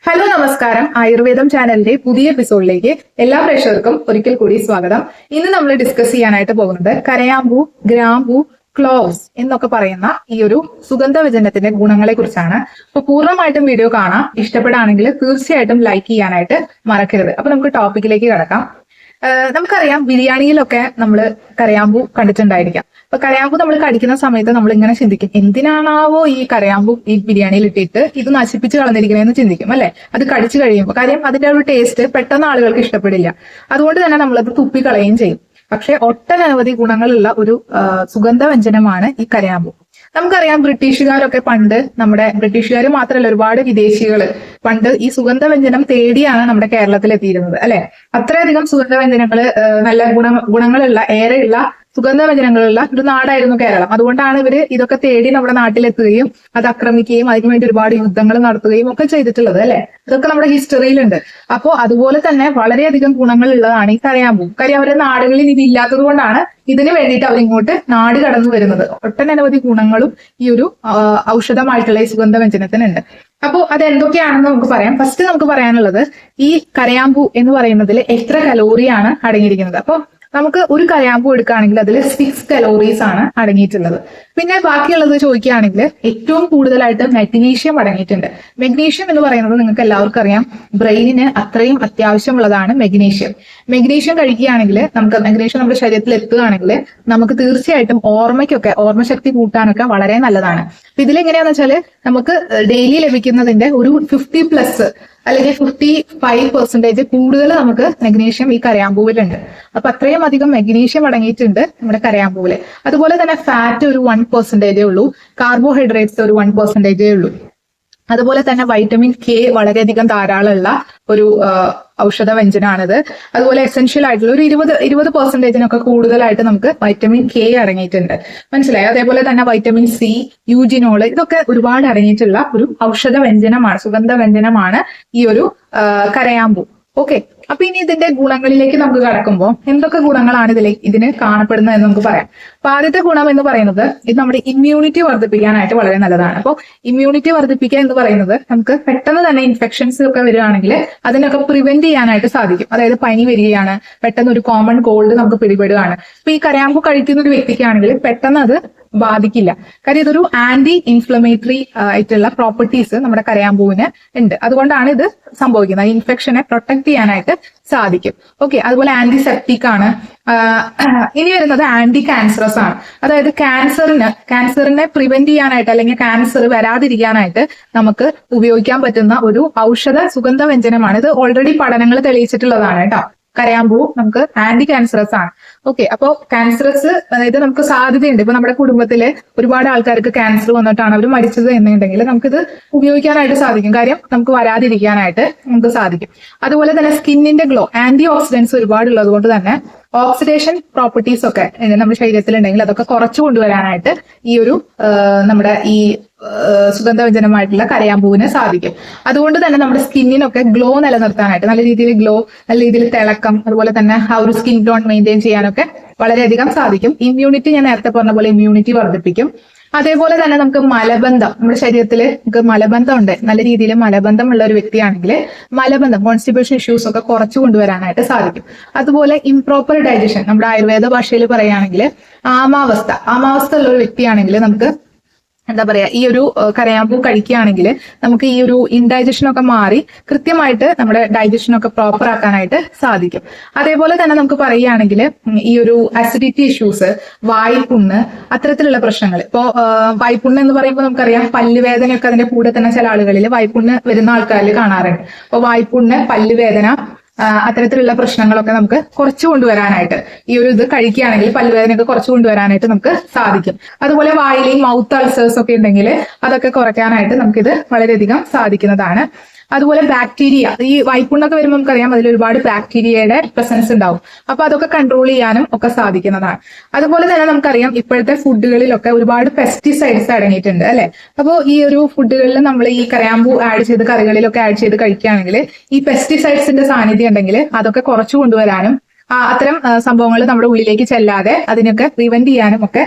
Hello നമസ്കാരം. ആയുർവേദം ചാനലിന്റെ പുതിയ എപ്പിസോഡിലേക്ക് എല്ലാ പ്രേക്ഷകർക്കും ഒരിക്കൽ കൂടി സ്വാഗതം. ഇന്ന് നമ്മൾ ഡിസ്കസ് ചെയ്യാനായിട്ട് പോകുന്നത് കരയാമ്പൂ, ഗ്രാമ്പൂ, ക്ലോവ്സ് എന്നൊക്കെ പറയുന്ന ഈ ഒരു സുഗന്ധവ്യഞ്ജനത്തിന്റെ ഗുണങ്ങളെ കുറിച്ചാണ്. അപ്പൊ പൂർണ്ണമായിട്ടും വീഡിയോ കാണാം. ഇഷ്ടപ്പെടുകയാണെങ്കിൽ തീർച്ചയായിട്ടും ലൈക്ക് ചെയ്യാനായിട്ട് മറക്കരുത്. അപ്പൊ നമുക്ക് ടോപ്പിക്കിലേക്ക് കടക്കാം. നമുക്കറിയാം ബിരിയാണിയിലൊക്കെ നമ്മൾ കരയാമ്പൂ കണ്ടിട്ടുണ്ടായിരിക്കാം. അപ്പൊ കരയാമ്പൂ നമ്മൾ കടിക്കുന്ന സമയത്ത് നമ്മൾ ഇങ്ങനെ ചിന്തിക്കും, എന്തിനാണാവോ ഈ കരയാമ്പൂ ഈ ബിരിയാണിയിൽ ഇട്ടിട്ട് ഇത് നശിപ്പിച്ച് കളഞ്ഞിരിക്കണേന്ന് ചിന്തിക്കും അല്ലെ. അത് കടിച്ചു കഴിയുമ്പോൾ കാര്യം അതിന്റെ ഒരു ടേസ്റ്റ് പെട്ടെന്ന് ആളുകൾക്ക് ഇഷ്ടപ്പെടില്ല. അതുകൊണ്ട് തന്നെ നമ്മളത് തുപ്പിക്കളയുകയും ചെയ്യും. പക്ഷെ ഒട്ടനവധി ഗുണങ്ങളുള്ള ഒരു സുഗന്ധവ്യഞ്ജനമാണ് ഈ കരയാമ്പൂ. നമുക്കറിയാം ബ്രിട്ടീഷുകാരൊക്കെ പണ്ട്, നമ്മുടെ ബ്രിട്ടീഷുകാർ മാത്രമല്ല ഒരുപാട് വിദേശികൾ പണ്ട് ഈ സുഗന്ധവ്യഞ്ജനം തേടിയാണ് നമ്മുടെ കേരളത്തിൽ എത്തിയിരുന്നത് അല്ലെ. അത്രയധികം സുഗന്ധവ്യഞ്ജനങ്ങള് നല്ല ഗുണങ്ങളുള്ള ഏറെയുള്ള സുഗന്ധവ്യഞ്ജനങ്ങളുള്ള ഒരു നാടായിരുന്നു കേരളം. അതുകൊണ്ടാണ് ഇവര് ഇതൊക്കെ തേടി നമ്മുടെ നാട്ടിലെത്തുകയും അത് ആക്രമിക്കുകയും അതിനുവേണ്ടി ഒരുപാട് യുദ്ധങ്ങൾ നടത്തുകയും ഒക്കെ ചെയ്തിട്ടുള്ളത് അല്ലെ. ഇതൊക്കെ നമ്മുടെ ഹിസ്റ്ററിയിലുണ്ട്. അപ്പോ അതുപോലെ തന്നെ വളരെയധികം ഗുണങ്ങളുള്ളതാണ് ഈ കരയാമ്പൂ. കാര്യം അവരുടെ നാടുകളിൽ ഇത് ഇല്ലാത്തത് കൊണ്ടാണ് ഇതിന് വേണ്ടിയിട്ട് അവരിങ്ങോട്ട് നാട് കടന്നു വരുന്നത്. ഒട്ടനവധി ഗുണങ്ങളും ഈ ഒരു ഔഷധമായിട്ടുള്ള ഈ സുഗന്ധവ്യഞ്ജനത്തിനുണ്ട്. അപ്പോൾ അതെന്തൊക്കെയാണെന്ന് നമുക്ക് പറയാം. ഫസ്റ്റ് നമുക്ക് പറയാനുള്ളത് ഈ കരയാമ്പൂ എന്ന് പറയുന്നതിൽ എത്ര കലോറിയാണ് അടങ്ങിയിരിക്കുന്നത്. അപ്പോൾ നമുക്ക് ഒരു കരയാമ്പൂ എടുക്കുകയാണെങ്കിൽ അതിൽ 6 കലോറീസ് ആണ് അടങ്ങിയിട്ടുള്ളത്. പിന്നെ ബാക്കിയുള്ളത് ചോദിക്കുകയാണെങ്കിൽ ഏറ്റവും കൂടുതലായിട്ട് മെഗ്നീഷ്യം അടങ്ങിയിട്ടുണ്ട്. മെഗ്നീഷ്യം എന്ന് പറയുന്നത് നിങ്ങൾക്ക് എല്ലാവർക്കും അറിയാം, ബ്രെയിനിന് അത്രയും അത്യാവശ്യമുള്ളതാണ് മെഗ്നീഷ്യം. മെഗ്നീഷ്യം കഴിക്കുകയാണെങ്കിൽ മെഗ്നീഷ്യം നമ്മുടെ ശരീരത്തിൽ എത്തുകയാണെങ്കിൽ നമുക്ക് തീർച്ചയായിട്ടും ഓർമ്മശക്തി കൂട്ടാനൊക്കെ വളരെ നല്ലതാണ്. അപ്പൊ ഇതിലെങ്ങനെയാന്ന് വെച്ചാൽ നമുക്ക് ഡെയിലി ലഭിക്കുന്നതിന്റെ ഒരു 50+ അല്ലെങ്കിൽ 55% കൂടുതൽ നമുക്ക് മെഗ്നീഷ്യം ഈ കരയാമ്പൂവിലുണ്ട്. അപ്പൊ അത്രയും അധികം മെഗ്നീഷ്യം അടങ്ങിയിട്ടുണ്ട് നമ്മുടെ കരയാമ്പൂവില്. അതുപോലെ തന്നെ ഫാറ്റ് ഒരു 1% ഉള്ളൂ, കാർബോഹൈഡ്രേറ്റ്സ് ഒരു 1% ഉള്ളൂ. അതുപോലെ തന്നെ വൈറ്റമിൻ കെ വളരെയധികം ധാരാളമുള്ള ഒരു ഔഷധ വ്യഞ്ജനാണിത്. അതുപോലെ എസെൻഷ്യൽ ആയിട്ടുള്ള ഒരു 20% കൂടുതലായിട്ട് നമുക്ക് വൈറ്റമിൻ കെ അടങ്ങിയിട്ടുണ്ട്. മനസ്സിലായി. അതേപോലെ തന്നെ വൈറ്റമിൻ സി, യൂജിനോള്, ഇതൊക്കെ ഒരുപാട് അടങ്ങിയിട്ടുള്ള ഒരു ഔഷധ വ്യഞ്ജനമാണ്, സുഗന്ധ വ്യഞ്ജനമാണ് ഈ ഒരു കരയാമ്പൂ. ഓക്കെ. അപ്പൊ ഇനി ഇതിന്റെ ഗുണങ്ങളിലേക്ക് നമുക്ക് കടക്കുമ്പോൾ എന്തൊക്കെ ഗുണങ്ങളാണ് ഇതിന് കാണപ്പെടുന്നത് എന്ന് നമുക്ക് പറയാം. അപ്പൊ ആദ്യത്തെ ഗുണം എന്ന് പറയുന്നത് ഇത് നമ്മുടെ ഇമ്മ്യൂണിറ്റി വർദ്ധിപ്പിക്കാനായിട്ട് വളരെ നല്ലതാണ്. അപ്പോൾ ഇമ്മ്യൂണിറ്റി വർദ്ധിപ്പിക്കുക എന്ന് പറയുന്നത് നമുക്ക് പെട്ടെന്ന് തന്നെ ഇൻഫെക്ഷൻസ് ഒക്കെ വരികയാണെങ്കിൽ അതിനൊക്കെ പ്രിവെന്റ് ചെയ്യാനായിട്ട് സാധിക്കും. അതായത് പനി വരികയാണ്, പെട്ടെന്ന് ഒരു കോമൺ കോൾഡ് നമുക്ക് പിടിപെടുകയാണ്. അപ്പൊ ഈ കരയാമ്പൂ കഴിക്കുന്ന ഒരു വ്യക്തിക്കാണെങ്കിൽ പെട്ടെന്ന് അത് ബാധിക്കില്ല. കാര്യം ഇതൊരു ആന്റി ഇൻഫ്ലമേറ്ററി ആയിട്ടുള്ള പ്രോപ്പർട്ടീസ് നമ്മുടെ കരയാമ്പൂവിന് ഉണ്ട്. അതുകൊണ്ടാണ് ഇത് സംഭവിക്കുന്നത്. ഇൻഫെക്ഷനെ പ്രൊട്ടക്ട് ചെയ്യാനായിട്ട് സാധിക്കും. ഓക്കെ. അതുപോലെ ആന്റിസെപ്റ്റിക് ആണ്. ഇനി വരുന്നത് ആന്റി ക്യാൻസറസ് ആണ്. അതായത് ക്യാൻസറിനെ പ്രിവെന്റ് ചെയ്യാനായിട്ട് അല്ലെങ്കിൽ ക്യാൻസർ വരാതിരിക്കാനായിട്ട് നമുക്ക് ഉപയോഗിക്കാൻ പറ്റുന്ന ഒരു ഔഷധ സുഗന്ധ വ്യഞ്ജനമാണ്. ഇത് ഓൾറെഡി പഠനങ്ങൾ തെളിയിച്ചിട്ടുള്ളതാണ് കേട്ടോ. കരയാമ്പൂ നമുക്ക് ആന്റി ക്യാൻസറസ് ആണ്. ഓക്കെ. അപ്പോൾ ക്യാൻസറസ്, അതായത് നമുക്ക് സാധ്യതയുണ്ട്. ഇപ്പൊ നമ്മുടെ കുടുംബത്തില് ഒരുപാട് ആൾക്കാർക്ക് ക്യാൻസർ വന്നിട്ടാണ് അവർ മരിച്ചത് എന്നുണ്ടെങ്കിൽ നമുക്കിത് ഉപയോഗിക്കാനായിട്ട് സാധിക്കും. കാര്യം നമുക്ക് വരാതിരിക്കാനായിട്ട് നമുക്ക് സാധിക്കും. അതുപോലെ തന്നെ സ്കിന്നിന്റെ ഗ്ലോ, ആന്റി ഓക്സിഡൻസ് ഒരുപാട് ഉള്ളത് കൊണ്ട് തന്നെ ഓക്സിഡേഷൻ പ്രോപ്പർട്ടീസ് ഒക്കെ നമ്മുടെ ശരീരത്തിലുണ്ടെങ്കിൽ അതൊക്കെ കുറച്ചു കൊണ്ടുവരാനായിട്ട് ഈ ഒരു നമ്മുടെ ഈ സുഗന്ധവ്യഞ്ജനമായിട്ടുള്ള കരയാമ്പൂവിന് സാധിക്കും. അതുകൊണ്ട് തന്നെ നമ്മുടെ സ്കിന്നിനൊക്കെ ഗ്ലോ നിലനിർത്താനായിട്ട്, നല്ല രീതിയിൽ തിളക്കം, അതുപോലെ തന്നെ ആ ഒരു സ്കിൻ ടോൺ മെയിൻറ്റെയിൻ ചെയ്യാനൊക്കെ വളരെയധികം സാധിക്കും. ഇമ്മ്യൂണിറ്റി, ഞാൻ നേരത്തെ പറഞ്ഞ പോലെ ഇമ്മ്യൂണിറ്റി വർദ്ധിപ്പിക്കും. അതേപോലെ തന്നെ നമുക്ക് മലബന്ധം, നമ്മുടെ ശരീരത്തിൽ നമുക്ക് മലബന്ധം ഉണ്ട്, നല്ല രീതിയിൽ മലബന്ധം ഉള്ള ഒരു വ്യക്തിയാണെങ്കിൽ കോൺസ്റ്റിപ്പേഷൻ ഇഷ്യൂസ് ഒക്കെ കുറച്ചു കൊണ്ടുവരാനായിട്ട് സാധിക്കും. അതുപോലെ ഇംപ്രോപ്പർ ഡൈജഷൻ, നമ്മുടെ ആയുർവേദ ഭാഷയിൽ പറയുകയാണെങ്കിൽ ആമാവസ്ഥ ഉള്ള ഒരു വ്യക്തിയാണെങ്കിൽ നമുക്ക് എന്താ പറയാ, ഈ ഒരു കരയാമ്പൂ കഴിക്കുകയാണെങ്കിൽ നമുക്ക് ഈ ഒരു ഇൻഡൈജഷനൊക്കെ മാറി കൃത്യമായിട്ട് നമ്മുടെ ഡൈജഷനൊക്കെ പ്രോപ്പർ ആക്കാനായിട്ട് സാധിക്കും. അതേപോലെ തന്നെ നമുക്ക് പറയുകയാണെങ്കിൽ ഈ ഒരു അസിഡിറ്റി ഇഷ്യൂസ്, വായ്പുണ്ണ്, അത്തരത്തിലുള്ള പ്രശ്നങ്ങൾ. ഇപ്പോ വായ്പുണ്ണ് എന്ന് പറയുമ്പോൾ നമുക്കറിയാം പല്ലുവേദനയൊക്കെ അതിന്റെ കൂടെ തന്നെ ചില ആളുകളിൽ വായ്പുണ്ണ് വരുന്ന ആൾക്കാരിൽ കാണാറുണ്ട്. അപ്പൊ വായ്പുണ്ണ്, പല്ലുവേദന, അത്തരത്തിലുള്ള പ്രശ്നങ്ങളൊക്കെ നമുക്ക് കുറച്ചു കൊണ്ടുവരാനായിട്ട് ഈ ഒരു ഇത് കഴിക്കുകയാണെങ്കിൽ പല്ലുവേദനയൊക്കെ കുറച്ചു കൊണ്ടുവരാനായിട്ട് നമുക്ക് സാധിക്കും. അതുപോലെ വായിലെയും മൗത്ത് അൾസേഴ്സ് ഒക്കെ ഉണ്ടെങ്കിൽ അതൊക്കെ കുറയ്ക്കാനായിട്ട് നമുക്കിത് വളരെയധികം സാധിക്കുന്നതാണ്. അതുപോലെ ബാക്ടീരിയ, ഈ വായ്പുണ്ണൊക്കെ വരുമ്പോൾ നമുക്കറിയാം അതിൽ ഒരുപാട് ബാക്ടീരിയയുടെ പ്രസൻസ് ഉണ്ടാവും. അപ്പൊ അതൊക്കെ കൺട്രോൾ ചെയ്യാനും ഒക്കെ സാധിക്കുന്നതാണ്. അതുപോലെ തന്നെ നമുക്കറിയാം ഇപ്പോഴത്തെ ഫുഡുകളിലൊക്കെ ഒരുപാട് പെസ്റ്റിസൈഡ്സ് അടങ്ങിയിട്ടുണ്ട് അല്ലെ. അപ്പോൾ ഈ ഒരു ഫുഡുകളിൽ നമ്മൾ ഈ കരയാമ്പൂ ആഡ് ചെയ്ത് കറികളിലൊക്കെ ആഡ് ചെയ്ത് കഴിക്കുകയാണെങ്കിൽ ഈ പെസ്റ്റിസൈഡ്സിന്റെ സാന്നിധ്യം ഉണ്ടെങ്കിൽ അതൊക്കെ കുറച്ചു കൊണ്ടുവരാനും അത്തരം സംഭവങ്ങൾ നമ്മുടെ ഉള്ളിലേക്ക് ചെല്ലാതെ അതിനൊക്കെ പ്രിവെന്റ് ചെയ്യാനും ഒക്കെ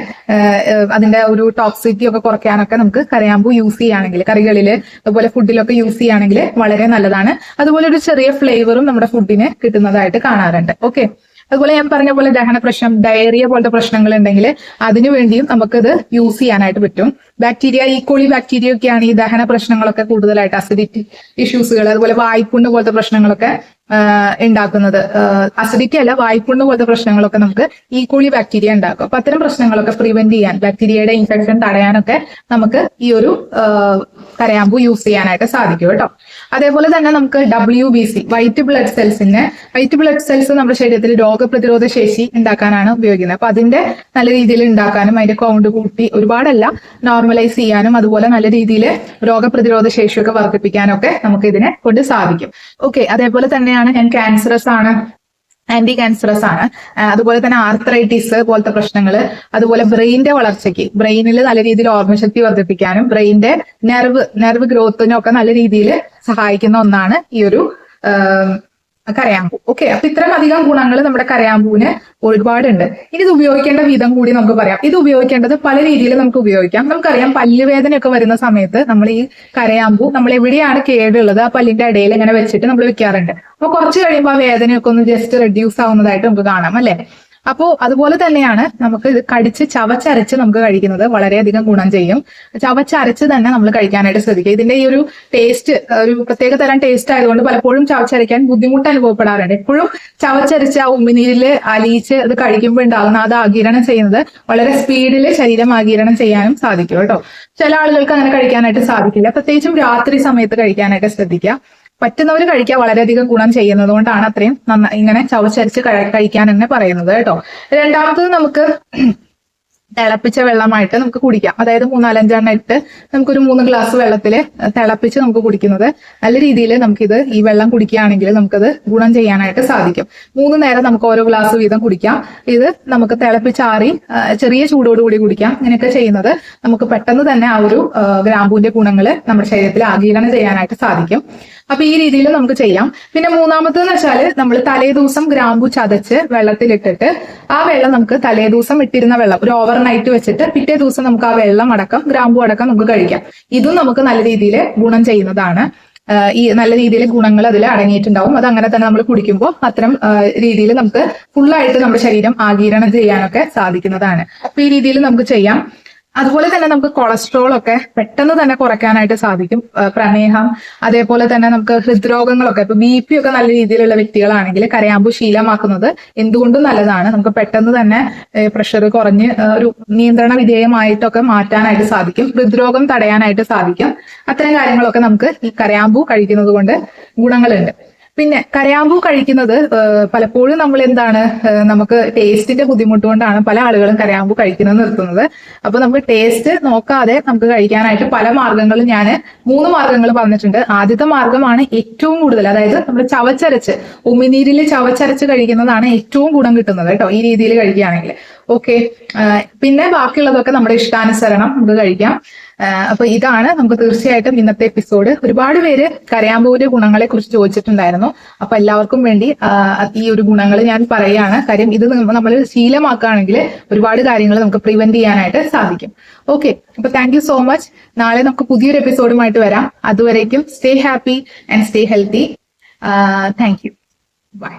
അതിന്റെ ഒരു ടോക്സിറ്റി ഒക്കെ കുറയ്ക്കാനൊക്കെ നമുക്ക് കരയാമ്പൂ യൂസ് ചെയ്യുകയാണെങ്കിൽ കറികളിൽ അതുപോലെ ഫുഡിലൊക്കെ യൂസ് ചെയ്യുകയാണെങ്കിൽ വളരെ നല്ലതാണ്. അതുപോലെ ഒരു ചെറിയ ഫ്ലേവറും നമ്മുടെ ഫുഡിന് കിട്ടുന്നതായിട്ട് കാണാറുണ്ട്. ഓക്കെ, അതുപോലെ ഞാൻ പറഞ്ഞ പോലെ ദഹന പ്രശ്നം, ഡയറിയ പോലത്തെ പ്രശ്നങ്ങൾ ഉണ്ടെങ്കിൽ അതിനു വേണ്ടിയും നമുക്കിത് യൂസ് ചെയ്യാനായിട്ട് പറ്റും. ബാക്ടീരിയ, ഈക്കോളി ബാക്ടീരിയ ഒക്കെയാണ് ഈ ദഹന പ്രശ്നങ്ങളൊക്കെ കൂടുതലായിട്ട്, അസിഡിറ്റി ഇഷ്യൂസുകൾ, അതുപോലെ വായ്പുണ്ണ് പോലത്തെ പ്രശ്നങ്ങളൊക്കെ ഉണ്ടാക്കുന്നത്. അസിഡിറ്റി അല്ല, വായ്പുണ്ണ് പോലത്തെ പ്രശ്നങ്ങളൊക്കെ നമുക്ക് ഈക്കോളി ബാക്ടീരിയ ഉണ്ടാക്കും. അപ്പൊ അത്തരം പ്രശ്നങ്ങളൊക്കെ പ്രിവെന്റ് ചെയ്യാൻ, ബാക്ടീരിയയുടെ ഇൻഫെക്ഷൻ തടയാനൊക്കെ നമുക്ക് ഈ ഒരു കരയാമ്പൂ യൂസ് ചെയ്യാനായിട്ട് സാധിക്കും കേട്ടോ. അതേപോലെ തന്നെ നമുക്ക് WBC, വൈറ്റ് ബ്ലഡ് സെൽസ് നമ്മുടെ ശരീരത്തിൽ രോഗപ്രതിരോധ ശേഷി ഉണ്ടാക്കാനാണ് ഉപയോഗിക്കുന്നത്. അപ്പൊ അതിന്റെ നല്ല രീതിയിൽ ഉണ്ടാക്കാനും അതിന്റെ കൗണ്ട് കൂട്ടി ഒരുപാടല്ല നോർമലൈസ് ചെയ്യാനും അതുപോലെ നല്ല രീതിയിൽ രോഗപ്രതിരോധ ശേഷിയൊക്കെ വർദ്ധിപ്പിക്കാനൊക്കെ നമുക്ക് ഇതിനെ കൊണ്ട് സാധിക്കും. ഓക്കെ, അതേപോലെ തന്നെയാണ് ഞാൻ ക്യാൻസറസ് ആണ്, ആന്റി ക്യാൻസറസ് ആണ്, അതുപോലെ തന്നെ ആർത്രൈറ്റിസ് പോലത്തെ പ്രശ്നങ്ങൾ, അതുപോലെ ബ്രെയിനിന്റെ വളർച്ചയ്ക്ക്, ബ്രെയിനിൽ നല്ല രീതിയിൽ ഓർമ്മശക്തി വർദ്ധിപ്പിക്കാനും ബ്രെയിനിന്റെ നെർവ് ഗ്രോത്തിനും ഒക്കെ നല്ല രീതിയിൽ സഹായിക്കുന്ന ഒന്നാണ് ഈ ഒരു കരയാമ്പൂ. ഓക്കെ, അപ്പൊ ഇത്രയും അധികം ഗുണങ്ങൾ നമ്മുടെ കരയാമ്പൂവിന് ഒരുപാടുണ്ട്. ഇനി ഇത് ഉപയോഗിക്കേണ്ട വിധം കൂടി നമുക്ക് പറയാം. ഇത് ഉപയോഗിക്കേണ്ടത് പല രീതിയിൽ നമുക്ക് ഉപയോഗിക്കാം. നമുക്കറിയാം, പല്ലുവേദനയൊക്കെ വരുന്ന സമയത്ത് നമ്മൾ ഈ കരയാമ്പൂ, നമ്മൾ എവിടെയാണ് കേടുള്ളത് ആ പല്ലിന്റെ ഇടയിൽ ഇങ്ങനെ വെച്ചിട്ട് നമ്മൾ വെക്കാറുണ്ട്. അപ്പൊ കുറച്ച് കഴിയുമ്പോൾ ആ വേദനയൊക്കെ ഒന്ന് ജസ്റ്റ് റെഡ്യൂസ് ആവുന്നതായിട്ട് നമുക്ക് കാണാം അല്ലെ. അപ്പോ അതുപോലെ തന്നെയാണ് നമുക്ക് ഇത് കടിച്ച് ചവച്ചരച്ച് നമുക്ക് കഴിക്കുന്നത് വളരെയധികം ഗുണം ചെയ്യും. ചവച്ചരച്ച് തന്നെ നമ്മൾ കഴിക്കാനായിട്ട് ശ്രദ്ധിക്കുക. ഇതിന്റെ ഈ ഒരു ടേസ്റ്റ് ഒരു പ്രത്യേക തരം ടേസ്റ്റ് ആയതുകൊണ്ട് പലപ്പോഴും ചവച്ചരയ്ക്കാൻ ബുദ്ധിമുട്ട് അനുഭവപ്പെടാറുണ്ട്. എപ്പോഴും ചവച്ചരച്ച് ആ ഉമിനീരിൽ അലിയിച്ച് അത് കഴിക്കുമ്പോൾ ഉണ്ടാകുന്ന അത് ആഗിരണം ചെയ്യുന്നത് വളരെ സ്പീഡിൽ ശരീരം ആഗിരണം ചെയ്യാനും സാധിക്കും കേട്ടോ. ചില ആളുകൾക്ക് അങ്ങനെ കഴിക്കാനായിട്ട് സാധിക്കില്ല. പ്രത്യേകിച്ചും രാത്രി സമയത്ത് കഴിക്കാനായിട്ട് ശ്രദ്ധിക്കുക. പറ്റുന്നവർ കഴിക്കാൻ വളരെയധികം ഗുണം ചെയ്യുന്നത് കൊണ്ടാണ് അത്രയും ഇങ്ങനെ ചവച്ചരച്ച് കഴിക്കാൻ തന്നെ പറയുന്നത് കേട്ടോ. രണ്ടാമത്തത് നമുക്ക് തിളപ്പിച്ച വെള്ളമായിട്ട് നമുക്ക് കുടിക്കാം. അതായത് 3-4 ഇട്ട് നമുക്കൊരു 3 ഗ്ലാസ് വെള്ളത്തിൽ തിളപ്പിച്ച് നമുക്ക് കുടിക്കുന്നത് നല്ല രീതിയിൽ നമുക്കിത് ഈ വെള്ളം കുടിക്കുകയാണെങ്കിൽ നമുക്കത് ഗുണം ചെയ്യാനായിട്ട് സാധിക്കും. 3 നേരം നമുക്ക് ഓരോ ഗ്ലാസ് വീതം കുടിക്കാം. ഇത് നമുക്ക് തിളപ്പിച്ചാറി ചെറിയ ചൂടോടുകൂടി കുടിക്കാം. ഇങ്ങനെയൊക്കെ ചെയ്യുന്നത് നമുക്ക് പെട്ടെന്ന് തന്നെ ആ ഒരു ഗ്രാമ്പൂവിന്റെ ഗുണങ്ങൾ നമ്മുടെ ശരീരത്തിൽ ആഗിരണം ചെയ്യാനായിട്ട് സാധിക്കും. അപ്പൊ ഈ രീതിയിൽ നമുക്ക് ചെയ്യാം. പിന്നെ മൂന്നാമത്തെന്ന് വെച്ചാൽ നമ്മൾ തലേദിവസം ഗ്രാമ്പു ചതച്ച് വെള്ളത്തിലിട്ടിട്ട് ആ വെള്ളം നമുക്ക് തലേദിവസം ഇട്ടിരുന്ന വെള്ളം ഒരു ഓവർനൈറ്റ് വെച്ചിട്ട് പിറ്റേ ദിവസം നമുക്ക് ആ വെള്ളം അടക്കം ഗ്രാമ്പു അടക്കം നമുക്ക് കഴിക്കാം. ഇതും നമുക്ക് നല്ല രീതിയിൽ ഗുണം ചെയ്യുന്നതാണ്. ഈ നല്ല രീതിയിൽ ഗുണങ്ങൾ അതിൽ അടങ്ങിയിട്ടുണ്ടാവും. അത് അങ്ങനെ തന്നെ നമ്മൾ കുടിക്കുമ്പോൾ അത്തരം രീതിയിൽ നമുക്ക് ഫുള്ളായിട്ട് നമ്മുടെ ശരീരം ആഗിരണം ചെയ്യാനൊക്കെ സാധിക്കുന്നതാണ്. അപ്പൊ ഈ രീതിയിൽ നമുക്ക് ചെയ്യാം. അതുപോലെ തന്നെ നമുക്ക് കൊളസ്ട്രോൾ ഒക്കെ പെട്ടെന്ന് തന്നെ കുറയ്ക്കാനായിട്ട് സാധിക്കും. പ്രമേഹം, അതേപോലെ തന്നെ നമുക്ക് ഹൃദ്രോഗങ്ങളൊക്കെ, ഇപ്പൊ BP ഒക്കെ നല്ല രീതിയിലുള്ള വ്യക്തികളാണെങ്കിൽ കരയാമ്പൂ ശീലമാക്കുന്നത് എന്തുകൊണ്ടും നല്ലതാണ്. നമുക്ക് പെട്ടെന്ന് തന്നെ പ്രഷർ കുറഞ്ഞ് ഒരു നിയന്ത്രണ വിധേയമായിട്ടൊക്കെ മാറ്റാനായിട്ട് സാധിക്കും. ഹൃദ്രോഗം തടയാനായിട്ട് സാധിക്കും. അത്തരം കാര്യങ്ങളൊക്കെ നമുക്ക് ഈ കരയാമ്പൂ കഴിക്കുന്നത് കൊണ്ട് ഗുണങ്ങളുണ്ട്. പിന്നെ കരയാമ്പൂ കഴിക്കുന്നത് പലപ്പോഴും നമ്മൾ എന്താണ്, നമുക്ക് ടേസ്റ്റിന്റെ ബുദ്ധിമുട്ട് കൊണ്ടാണ് പല ആളുകളും കരയാമ്പൂ കഴിക്കുന്നത് നിർത്തുന്നത്. അപ്പൊ നമുക്ക് ടേസ്റ്റ് നോക്കാതെ നമുക്ക് കഴിക്കാനായിട്ട് പല മാർഗങ്ങളും ഞാൻ 3 മാർഗങ്ങൾ പറഞ്ഞിട്ടുണ്ട്. ആദ്യത്തെ മാർഗമാണ് ഏറ്റവും കൂടുതൽ, അതായത് നമ്മൾ ചവച്ചരച്ച് ഉമിനീരിൽ ചവച്ചരച്ച് കഴിക്കുന്നതാണ് ഏറ്റവും ഗുണം കിട്ടുന്നത് കേട്ടോ, ഈ രീതിയിൽ കഴിക്കുകയാണെങ്കിൽ. ഓക്കെ, പിന്നെ ബാക്കിയുള്ളതൊക്കെ നമ്മുടെ ഇഷ്ടാനുസരണം നമുക്ക് കഴിക്കാം. അപ്പൊ ഇതാണ് നമുക്ക് തീർച്ചയായിട്ടും ഇന്നത്തെ എപ്പിസോഡ്. ഒരുപാട് പേര് കരയാമ്പൂവിന്റെ ഗുണങ്ങളെ കുറിച്ച് ചോദിച്ചിട്ടുണ്ടായിരുന്നു. അപ്പൊ എല്ലാവർക്കും വേണ്ടി ഈ ഒരു ഗുണങ്ങൾ ഞാൻ പറയുകയാണ്. കാര്യം ഇത് നമ്മൾ ശീലമാക്കുകയാണെങ്കിൽ ഒരുപാട് കാര്യങ്ങൾ നമുക്ക് പ്രിവെന്റ് ചെയ്യാനായിട്ട് സാധിക്കും. ഓക്കെ, അപ്പൊ താങ്ക് യു സോ മച്ച്. നാളെ നമുക്ക് പുതിയൊരു എപ്പിസോഡുമായിട്ട് വരാം. അതുവരേക്കും stay happy and stay healthy. Thank you. By.